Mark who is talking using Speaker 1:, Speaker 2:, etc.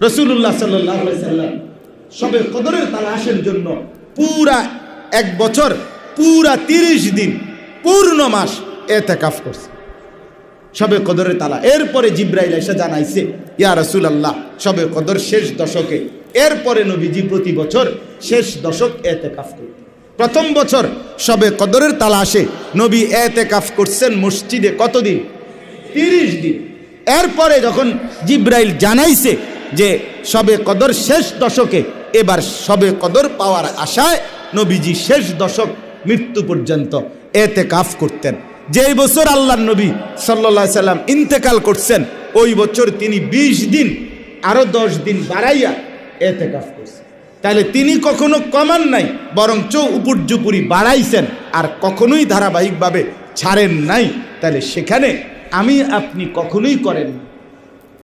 Speaker 1: রাসূলুল্লাহ সাল্লাল্লাহু আলাইহি সাল্লাম শবে কদরের তালাশের জন্য পুরা এক বছর, পুরা 30 দিন, পূর্ণ মাস ইতিকাফ করছে শবে কদরের তালা। এরপরে জিবরাইল এসে জানাইছে, ইয়া রাসূলুল্লাহ, শবে কদর শেষ দশকে। এরপরে নবীজি প্রতি বছর শেষ দশক ইতিকাফ করতেন। প্রথম বছর শবে কদরের তালাশে নবী ইতিকাফ করছেন মসজিদে কতদিন? 30 দিন। এরপরে যখন জিবরাইল জানাইছে যে শবে কদর শেষ দশকে, এবার শবে কদর পাওয়ার আশায় নবীজি শেষ দশক মৃত্যু পর্যন্ত ইতিকাফ করতেন। যেই বছর আল্লাহর নবী সাল্লাল্লাহু আলাইহি সাল্লাম ইন্তেকাল করছেন, ওই বছর তিনি 20 দিন আরো 10 দিন বাড়াইয়া ইতিকাফ করছেন। তাহলে তিনি কখনো কমান নাই, বরঞ্চ উপর্যুপুরি বাড়াইছেন, আর কখনোই ধারাবাহিকভাবে ছাড়েন নাই। তাহলে সেখানে আমি আপনি কখনোই করেন না।